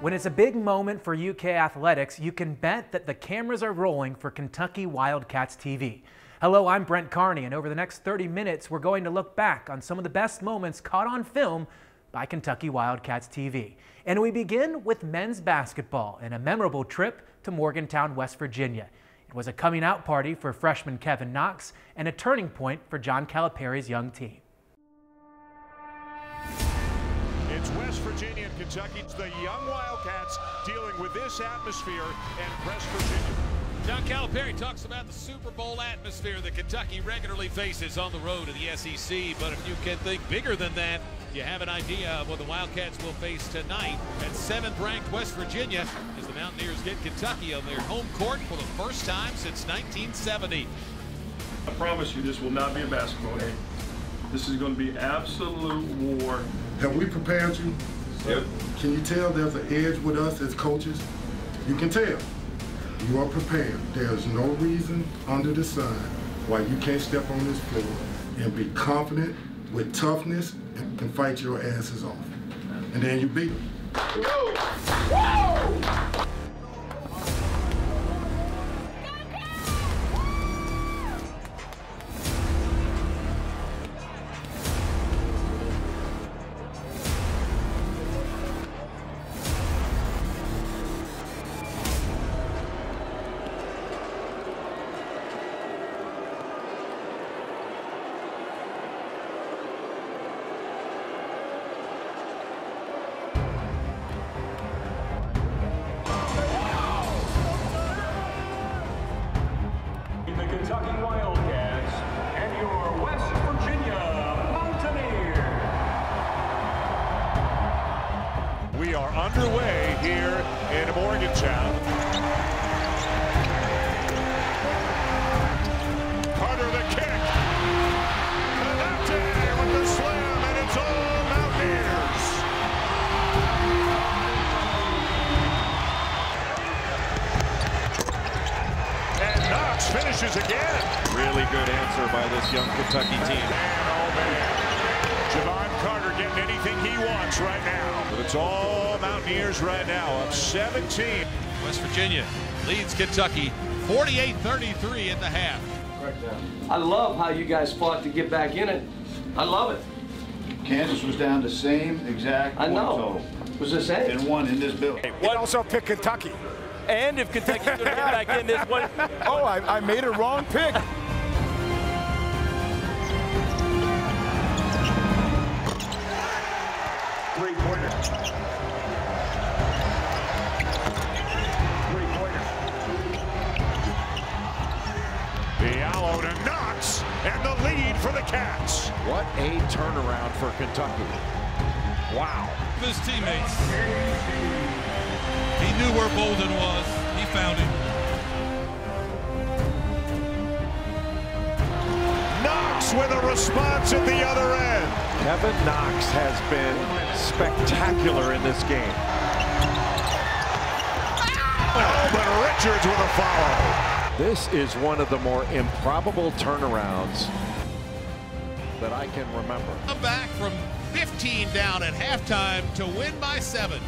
When it's a big moment for UK athletics, you can bet that the cameras are rolling for Kentucky Wildcats TV. Hello, I'm Brent Carney, and over the next 30 minutes, we're going to look back on some of the best moments caught on film by Kentucky Wildcats TV. And we begin with men's basketball and a memorable trip to Morgantown, West Virginia. It was a coming out party for freshman Kevin Knox and a turning point for John Calipari's young team. It's West Virginia and Kentucky. It's the young Wildcats dealing with this atmosphere and West Virginia. John Calipari talks about the Super Bowl atmosphere that Kentucky regularly faces on the road to the SEC. But if you can think bigger than that, you have an idea of what the Wildcats will face tonight at 7th-ranked West Virginia as the Mountaineers get Kentucky on their home court for the first time since 1970. I promise you this will not be a basketball game. This is going to be absolute war. Have we prepared you? Yep. Can you tell there's an edge with us as coaches? You can tell. You are prepared. There's no reason under the sun why you can't step on this floor and be confident with toughness and fight your asses off. And then you beat them. Whoa! Whoa! Kentucky Wildcats and your West Virginia Mountaineers. We are underway here in Morgantown. Carter the kick. Connected with the slam, and it's all Mountaineers. And Knox finishes again. Really good answer by this young Kentucky team. Man, oh man. Javon Carter getting anything he wants right now. But it's all Mountaineers right now, up 17. West Virginia leads Kentucky 48-33 in the half. I love how you guys fought to get back in it. I love it. Kansas was down the same exact I know. total. It was the same. And won in this building. It also picked Kentucky. And if Kentucky's going to get back in this one. Oh, I made a wrong pick. Three-pointer. Three-pointer. Diallo to Knox, and the lead for the Cats. What a turnaround for Kentucky. Wow. His teammates. He knew where Bolden was. He found him. Knox with a response at the other end. Kevin Knox has been spectacular in this game. Oh, but Richards with a follow. This is one of the more improbable turnarounds that I can remember. I'm back from 15 down at halftime to win by 7.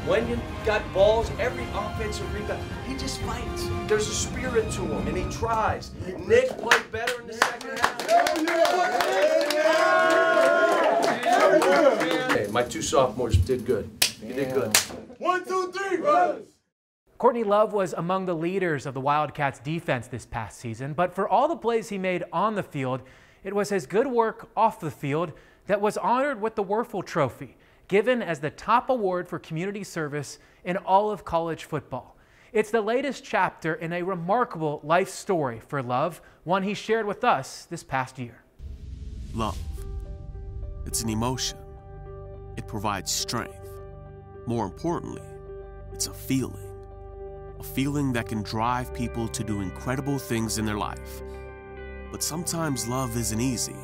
When you got balls, every offensive rebound, he just fights. There's a spirit to him, and he tries. Nick played better in the second half. Hey, my two sophomores did good. You did good. 1, 2, 3, brothers! Courtney Love was among the leaders of the Wildcats defense this past season, but for all the plays he made on the field, it was his good work off the field that was honored with the Werfel Trophy, given as the top award for community service in all of college football. It's the latest chapter in a remarkable life story for Love, one he shared with us this past year. Love. It's an emotion. It provides strength. More importantly, it's a feeling that can drive people to do incredible things in their life. But sometimes love isn't easy.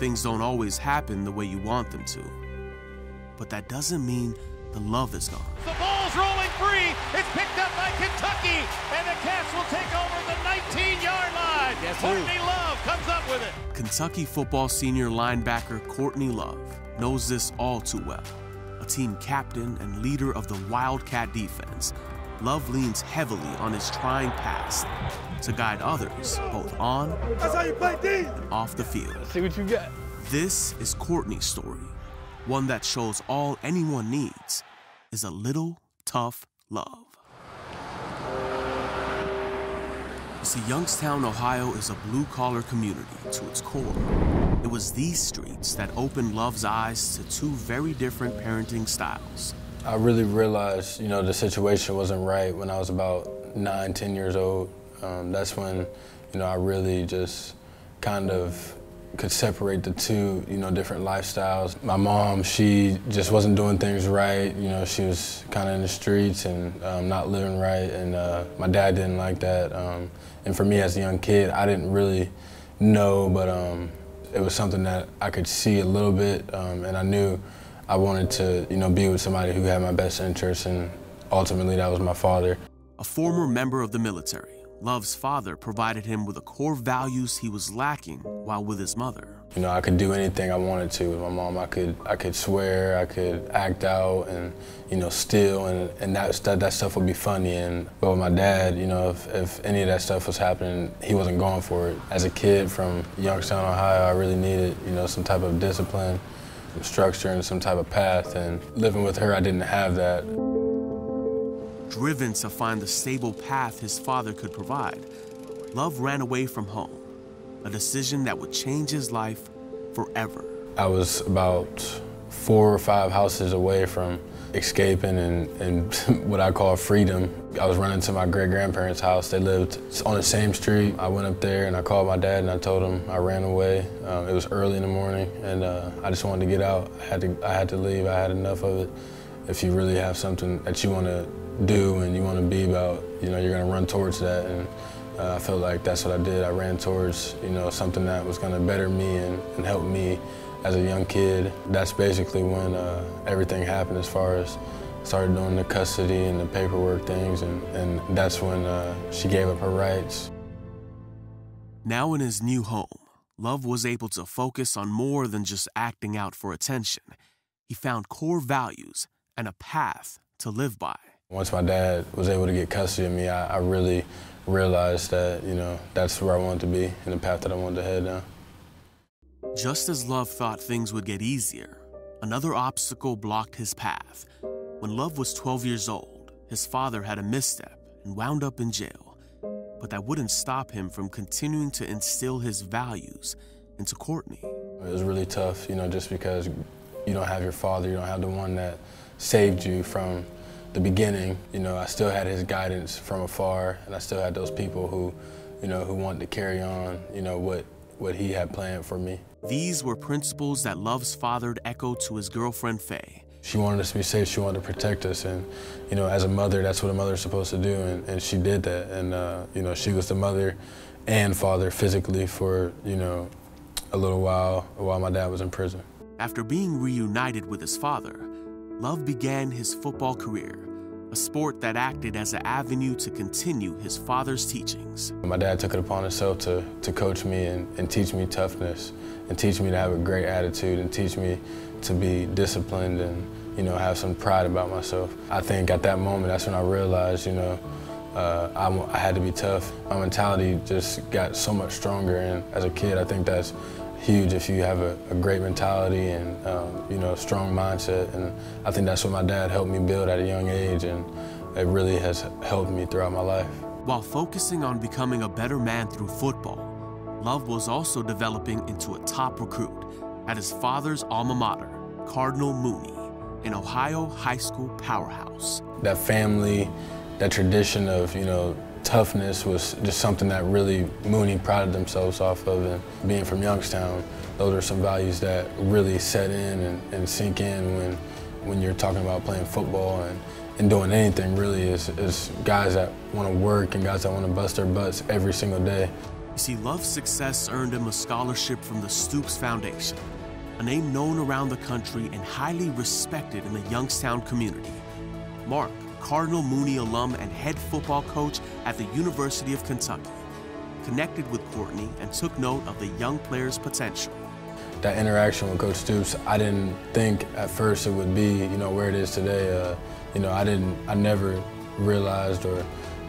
Things don't always happen the way you want them to. But that doesn't mean the love is gone. The ball's rolling free. It's picked up by Kentucky, and the Cats will take over the 19-yard line. Courtney Love comes up with it. Kentucky football senior linebacker Courtney Love knows this all too well. A team captain and leader of the Wildcat defense, Love leans heavily on his trying past to guide others both on and off the field. Let's see what you got. This is Courtney's story, one that shows all anyone needs is a little tough love. You see, Youngstown, Ohio is a blue-collar community to its core. It was these streets that opened Love's eyes to two very different parenting styles. I really realized, the situation wasn't right when I was about 9, 10 years old. That's when, I really just kind of could separate the two, different lifestyles. My mom, she just wasn't doing things right. She was kind of in the streets and not living right, and my dad didn't like that. And for me as a young kid, I didn't really know, but it was something that I could see a little bit, and I knew I wanted to, be with somebody who had my best interests, and ultimately that was my father. A former member of the military, Love's father provided him with the core values he was lacking while with his mother. I could do anything I wanted to with my mom. I could swear, I could act out, and steal, and that stuff would be funny. But with my dad, if any of that stuff was happening, he wasn't going for it. As a kid from Youngstown, Ohio, I really needed some type of discipline, some structure, and some type of path. And living with her, I didn't have that. Driven to find the stable path his father could provide, Love ran away from home, a decision that would change his life forever. I was about 4 or 5 houses away from escaping and what I call freedom. I was running to my great-grandparents' house. They lived on the same street. I went up there and I called my dad and I told him I ran away. It was early in the morning, and I just wanted to get out. I had to leave. I had enough of it. If you really have something that you want to do and you want to be about, you're going to run towards that. And I felt like that's what I did. I ran towards, something that was going to better me and help me as a young kid. That's basically when everything happened, as far as started doing the custody and the paperwork things, and that's when she gave up her rights. Now in his new home, Love was able to focus on more than just acting out for attention. He found core values and a path to live by. Once my dad was able to get custody of me, I really realized that, that's where I wanted to be and the path that I wanted to head down. Just as Love thought things would get easier, another obstacle blocked his path. When Love was 12 years old, his father had a misstep and wound up in jail. But that wouldn't stop him from continuing to instill his values into Courtney. It was really tough, just because you don't have your father, you don't have the one that saved you from the beginning. I still had his guidance from afar, and I still had those people who, who wanted to carry on, what he had planned for me. These were principles that Love's father echoed to his girlfriend, Faye. She wanted us to be safe, she wanted to protect us, and, as a mother, that's what a mother's supposed to do, and she did that. And, she was the mother and father physically for, a little while my dad was in prison. After being reunited with his father, Love began his football career, a sport that acted as an avenue to continue his father's teachings. My dad took it upon himself to coach me and teach me toughness, and teach me to have a great attitude, and teach me to be disciplined and, have some pride about myself. I think at that moment, that's when I realized, I had to be tough. My mentality just got so much stronger, and as a kid, I think that's huge if you have a great mentality and a strong mindset, and I think that's what my dad helped me build at a young age, and it really has helped me throughout my life. While focusing on becoming a better man through football, Love was also developing into a top recruit at his father's alma mater, Cardinal Mooney, an Ohio high school powerhouse. That family, that tradition of, toughness was just something that really Mooney prided themselves off of, and being from Youngstown, those are some values that really set in and sink in when you're talking about playing football and doing anything really, is guys that want to work and guys that want to bust their butts every single day. You see, Love's success earned him a scholarship from the Stoops Foundation, a name known around the country and highly respected in the Youngstown community. Mark, Cardinal Mooney alum and head football coach at the University of Kentucky, connected with Courtney and took note of the young player's potential. That interaction with Coach Stoops, I didn't think at first it would be, where it is today. I never realized or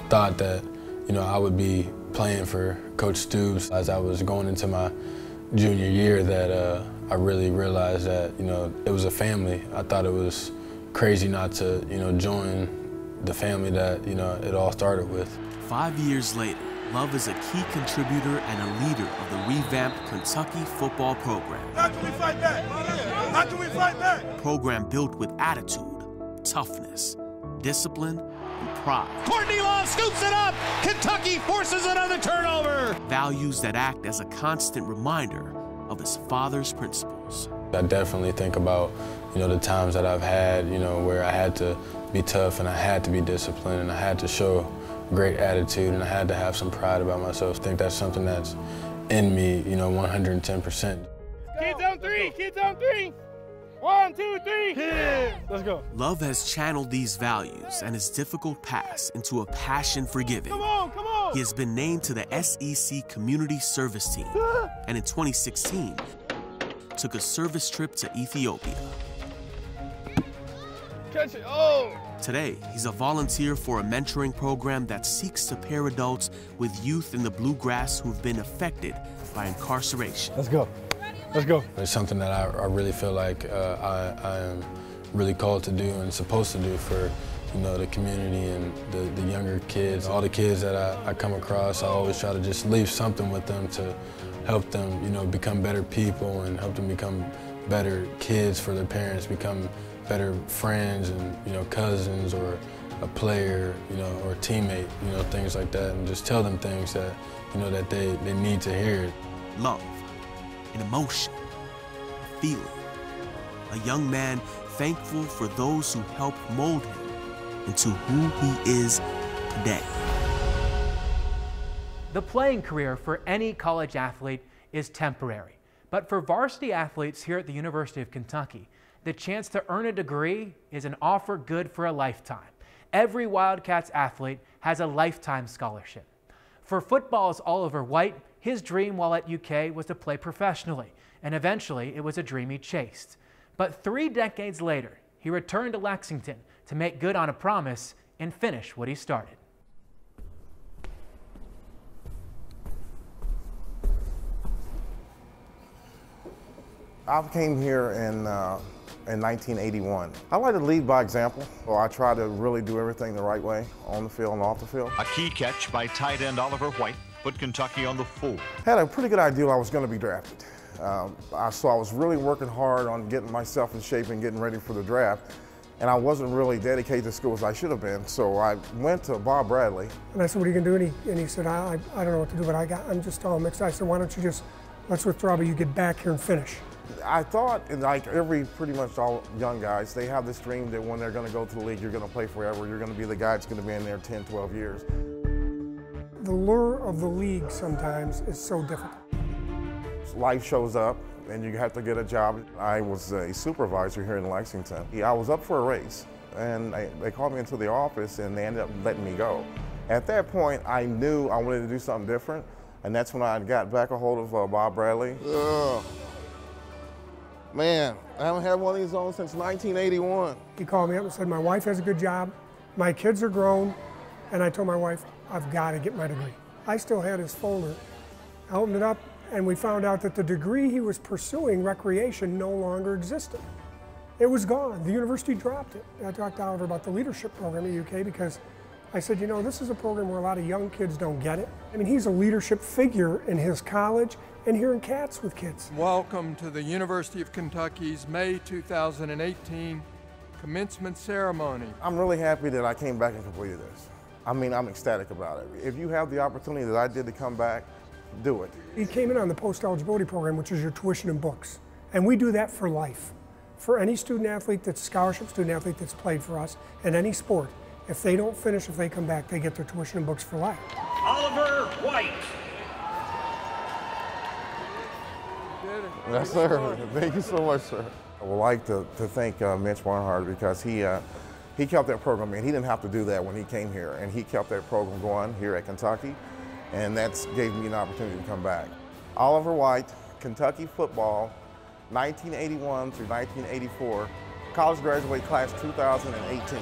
thought that, I would be playing for Coach Stoops. As I was going into my junior year, that I really realized that, it was a family. I thought it was crazy not to, join the family that, it all started with. 5 years later, Love is a key contributor and a leader of the revamped Kentucky football program. How can we fight back? How can we fight back? A program built with attitude, toughness, discipline, and pride. Courtney Love scoops it up. Kentucky forces another turnover. Values that act as a constant reminder of his father's principles. I definitely think about, the times that I've had, where I had to be tough and I had to be disciplined and I had to show great attitude and I had to have some pride about myself. I think that's something that's in me, 110%. Kids on three, kids on three. 1, 2, 3, kids. Let's go. Love has channeled these values and his difficult past into a passion for giving. Come on, come on. He has been named to the SEC Community Service Team and in 2016 took a service trip to Ethiopia. Catch it, oh! Today, he's a volunteer for a mentoring program that seeks to pair adults with youth in the bluegrass who've been affected by incarceration. Let's go. Let's go. It's something that I really feel like I am really called to do and supposed to do for, the community and the younger kids. All the kids that I come across, I always try to just leave something with them to help them, become better people and help them become better kids for their parents, become better friends and, cousins or a player, or a teammate, things like that, and just tell them things that, that they need to hear. Love, an emotion, a feeling. A young man thankful for those who helped mold him into who he is today. The playing career for any college athlete is temporary, but for varsity athletes here at the University of Kentucky, the chance to earn a degree is an offer good for a lifetime. Every Wildcats athlete has a lifetime scholarship. For football's Oliver White, his dream while at UK was to play professionally, and eventually it was a dream he chased. But 3 decades later, he returned to Lexington to make good on a promise and finish what he started. I came here in 1981. I like to lead by example, so I try to really do everything the right way, on the field and off the field. A key catch by tight end Oliver White put Kentucky on the 4. Had a pretty good idea I was going to be drafted. So I was really working hard on getting myself in shape and getting ready for the draft, and I wasn't really dedicated to school as I should have been, so I went to Bob Bradley. And I said, what are you going to do? And he said, I don't know what to do, but I'm just all mixed. I said, why don't you just, let's withdraw, but you get back here and finish. I thought, like pretty much all young guys, they have this dream that when they're going to go to the league, you're going to play forever. You're going to be the guy that's going to be in there 10, 12 years. The lure of the league sometimes is so difficult. Life shows up, and you have to get a job. I was a supervisor here in Lexington. I was up for a race, and they called me into the office, and they ended up letting me go. At that point, I knew I wanted to do something different, and that's when I got back a hold of Bob Bradley. Man, I haven't had one of these on since 1981. He called me up and said, my wife has a good job, my kids are grown, and I told my wife, I've got to get my degree. I still had his folder. I opened it up, and we found out that the degree he was pursuing, recreation, no longer existed. It was gone. The university dropped it. I talked to Oliver about the leadership program at UK because I said, this is a program where a lot of young kids don't get it. I mean, he's a leadership figure in his college and here in Cats with kids. Welcome to the University of Kentucky's May 2018 commencement ceremony. I'm really happy that I came back and completed this. I mean, I'm ecstatic about it. If you have the opportunity that I did to come back, do it. He came in on the post-eligibility program, which is your tuition and books. And we do that for life. For any student athlete that's a scholarship student athlete that's played for us in any sport, if they don't finish, if they come back, they get their tuition and books for life. Oliver White. Yes, sir. Thank you so much, sir. I would like to thank Mitch Barnhart because he kept that program, and he didn't have to do that when he came here, and he kept that program going here at Kentucky, and that gave me an opportunity to come back. Oliver White, Kentucky football, 1981 through 1984, college graduate class 2018.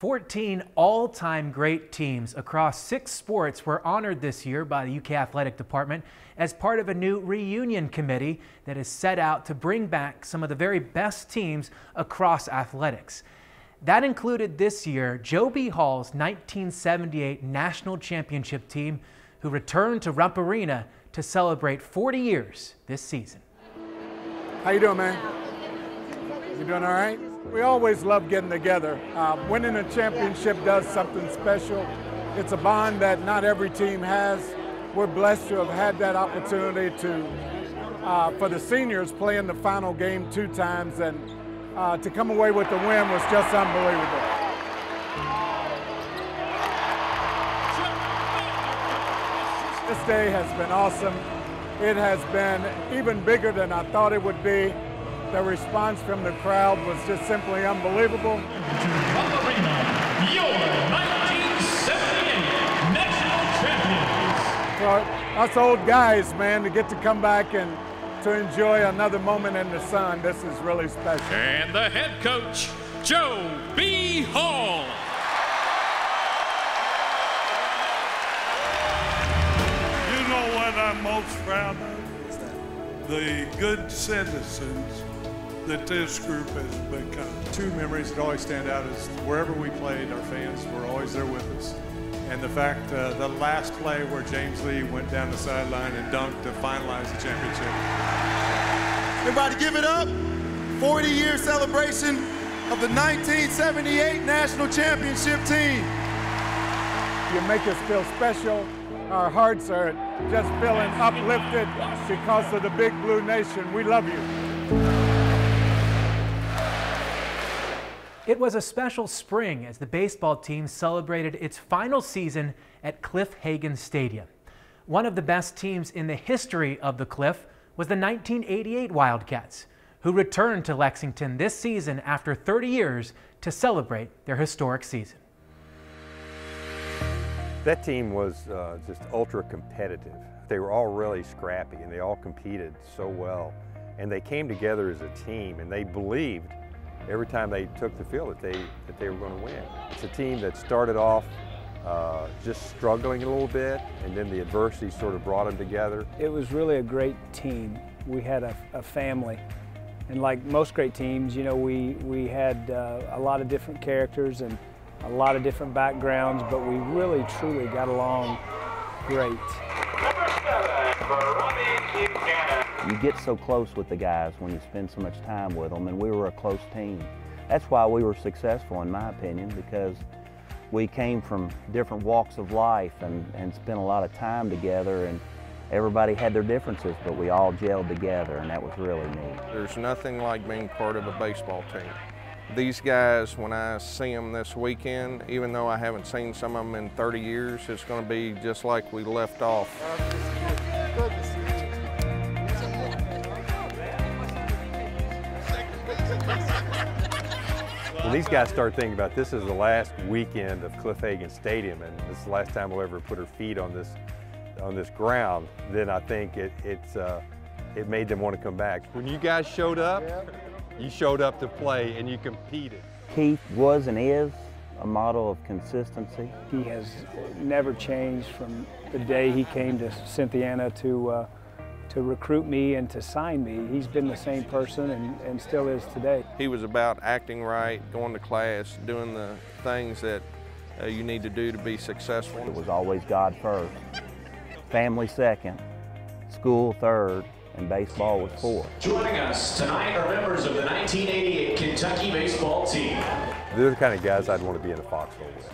14 all-time great teams across 6 sports were honored this year by the UK Athletic Department as part of a new reunion committee that is set out to bring back some of the very best teams across athletics. That included this year Joe B. Hall's 1978 National Championship team, who returned to Rupp Arena to celebrate 40 years this season. How you doing, man? You doing all right? We always love getting together. Winning a championship does something special. It's a bond that not every team has. We're blessed to have had that opportunity to, for the seniors, play in the final game 2 times, and to come away with the win was just unbelievable. This day has been awesome. It has been even bigger than I thought it would be. The response from the crowd was just simply unbelievable. Rupp Arena, your 1978 national champions. For us old guys, man, to get to come back and to enjoy another moment in the sun, this is really special. And the head coach, Joe B. Hall. You know what I'm most proud of? The good citizens that this group has become. 2 memories that always stand out is wherever we played, our fans were always there with us. And the fact, the last play where James Lee went down the sideline and dunked to finalize the championship. Everybody give it up. 40-year celebration of the 1978 National Championship team. You make us feel special. Our hearts are just feeling uplifted because of the Big Blue Nation. We love you. It was a special spring as the baseball team celebrated its final season at Cliff Hagan Stadium. One of the best teams in the history of the Cliff was the 1988 Wildcats, who returned to Lexington this season after 30 years to celebrate their historic season. That team was just ultra competitive. They were all really scrappy and they all competed so well. And they came together as a team and they believed every time they took the field that they were going to win. It's a team that started off just struggling a little bit, and then the adversity sort of brought them together. It was really a great team. We had a family. And like most great teams, you know, we had a lot of different characters and a lot of different backgrounds, but we really, truly got along great. You get so close with the guys when you spend so much time with them, and we were a close team. That's why we were successful, in my opinion, because we came from different walks of life and spent a lot of time together, and everybody had their differences, but we all gelled together, and that was really neat. There's nothing like being part of a baseball team. These guys, when I see them this weekend, even though I haven't seen some of them in 30 years, it's going to be just like we left off. When these guys start thinking about this is the last weekend of Cliff Hagan Stadium and this is the last time we'll ever put our feet on this ground, then I think it made them want to come back. When you guys showed up, you showed up to play and you competed. Keith was and is a model of consistency. He has never changed from the day he came to Cynthiana to recruit me and to sign me. He's been the same person and still is today. He was about acting right, going to class, doing the things that you need to do to be successful. It was always God first, family second, school third, and baseball was fourth. Joining us tonight are members of the 1988 Kentucky baseball team. They're the kind of guys I'd want to be in a foxhole with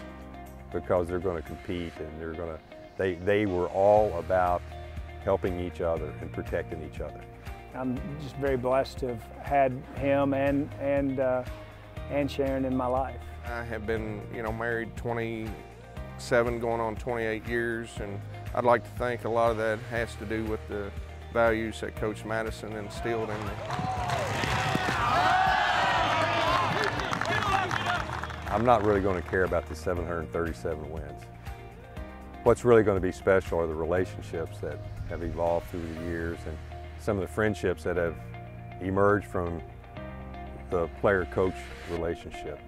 because they're going to compete and they were all about helping each other and protecting each other. I'm just very blessed to have had him and Sharon in my life. I have been, married 27, going on 28 years, and I'd like to think a lot of that has to do with the values that Coach Madison instilled in me. I'm not really going to care about the 737 wins. What's really going to be special are the relationships that have evolved through the years and some of the friendships that have emerged from the player-coach relationship.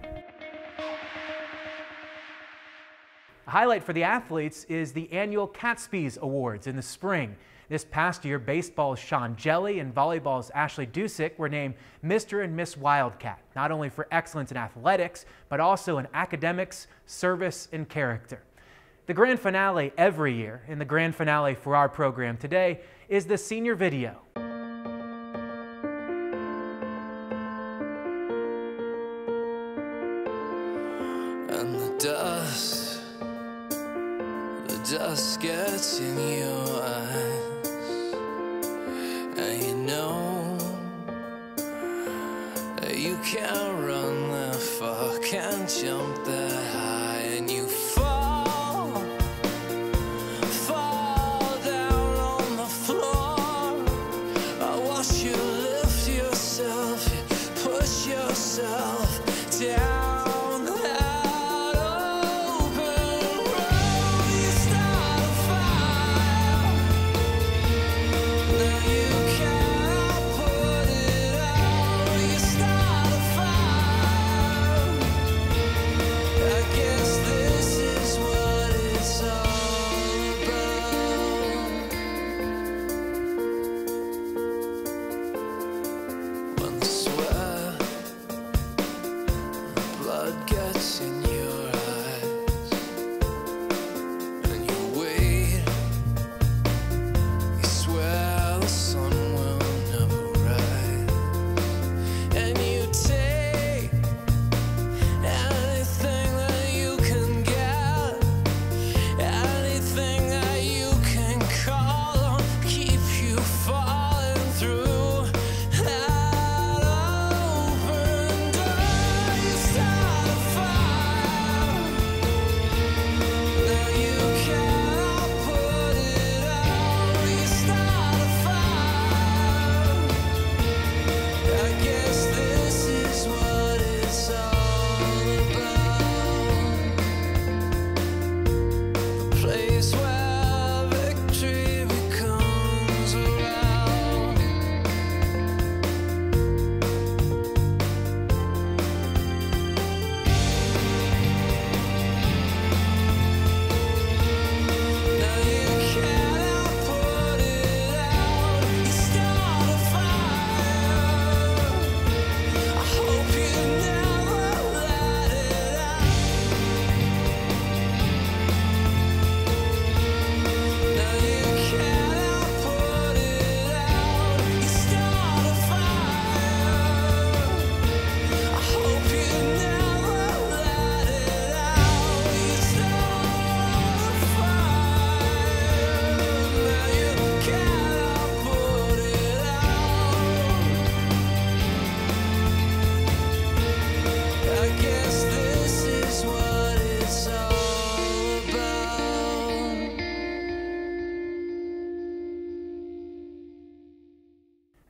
A highlight for the athletes is the annual Catspys Awards in the spring. This past year, baseball's Sean Jelly and volleyball's Ashley Dusick were named Mr. and Miss Wildcat, not only for excellence in athletics, but also in academics, service, and character. The grand finale every year, and the grand finale for our program today, is the senior video. And the dust gets in your eyes, and you know that you can't run that far, can't jump that high, and you fall down on the floor. I watch you lift yourself, you push yourself down.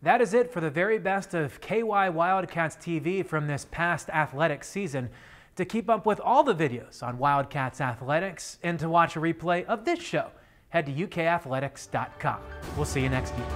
That is it for the very best of KY Wildcats TV from this past athletics season. To keep up with all the videos on Wildcats athletics and to watch a replay of this show, head to ukathletics.com. We'll see you next year.